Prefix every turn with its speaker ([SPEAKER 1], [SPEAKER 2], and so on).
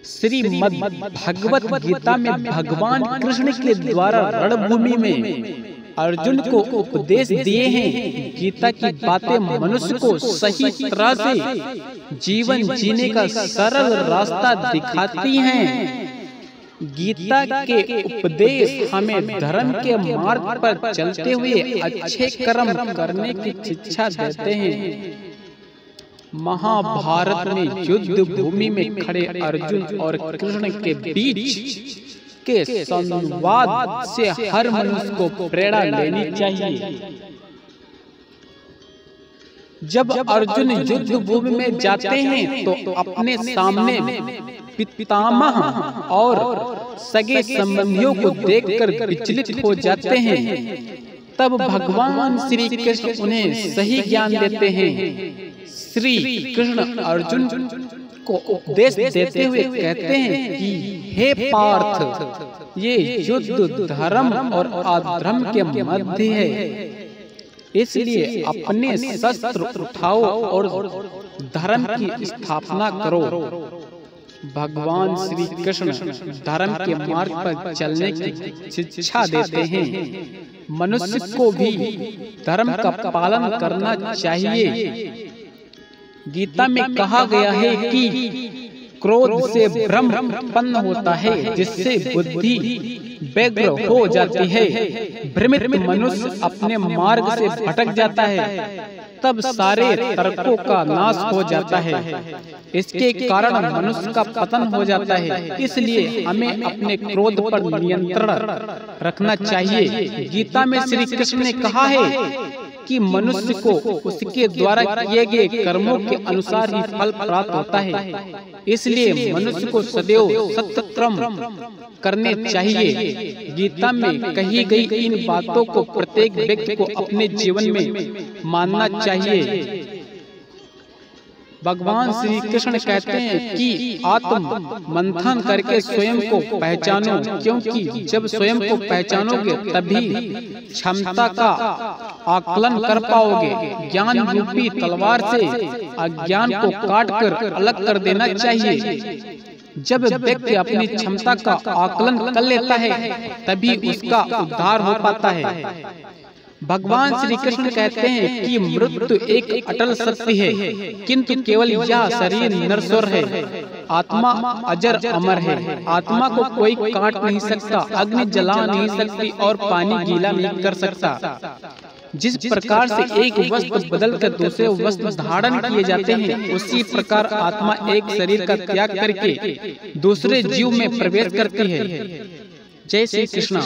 [SPEAKER 1] श्रीमद् भगवत गीता में भगवान कृष्ण के द्वारा रणभूमि में अर्जुन को उपदेश दिए हैं। गीता की बातें मनुष्य को सही तरह से जीवन जीने का सरल रास्ता दिखाती हैं। गीता के उपदेश हमें धर्म के मार्ग पर चलते हुए अच्छे कर्म करने की शिक्षा देते हैं। महाभारत में युद्ध भूमि में खड़े अर्जुन और कृष्ण के बीच के संवाद से हर मनुष्य को प्रेरणा लेनी चाहिए। जब अर्जुन युद्ध भूमि में जाते हैं तो अपने सामने पितामह और सगे संबंधियों को देखकर विचलित हो जाते हैं। तब भगवान श्री कृष्ण उन्हें सही ज्ञान देते हैं। श्री कृष्ण अर्जुन को उपदेश देते हुए कहते हैं कि हे पार्थ, ये युद्ध धर्म और अधर्म के मध्य है, इसलिए अपने शस्त्र उठाओ और धर्म की स्थापना करो। भगवान श्री कृष्ण धर्म के मार्ग पर चलने की शिक्षा देते हैं। मनुष्य को भी धर्म का पालन करना चाहिए। गीता में कहा गया है कि क्रोध से भ्रम उत्पन्न होता है, जिससे बुद्धि व्यग्र हो जाती है। भ्रमित मनुष्य अपने मार्ग से भटक जाता है, तब सारे तर्कों का नाश हो जाता है। इसके कारण मनुष्य का पतन हो जाता है। इसलिए हमें अपने क्रोध पर नियंत्रण रखना चाहिए। गीता में श्री कृष्ण ने कहा है कि मनुष्य को उसके द्वारा किए गए कर्मों के अनुसार ही फल प्राप्त होता है। इसलिए मनुष्य को सदैव सत्य कर्म करने चाहिए। गीता में कही गई इन बातों को प्रत्येक व्यक्ति को अपने जीवन में मानना चाहिए। भगवान श्री कृष्ण कहते हैं कि आत्म मंथन करके स्वयं को पहचानो, क्योंकि जब स्वयं को पहचानोगे तभी क्षमता का आकलन कर पाओगे। ज्ञान रूपी तलवार से अज्ञान को काटकर अलग कर देना चाहिए। जब व्यक्ति अपनी क्षमता का आकलन कर लेता है तभी उसका उद्धार हो पाता है। भगवान श्री कृष्ण कहते हैं कि मृत्यु एक अटल सत्य है, किंतु केवल यह शरीर नश्वर है। आत्मा अजर अमर है। आत्मा को कोई काट नहीं सकता, अग्नि जला नहीं सकती और पानी गीला नहीं कर सकता। जिस प्रकार से एक वस्त्र बदलकर दूसरे वस्त्र धारण किए जाते हैं, उसी प्रकार आत्मा एक शरीर का त्याग करके दूसरे जीव में प्रवेश करती है। जय श्री कृष्ण।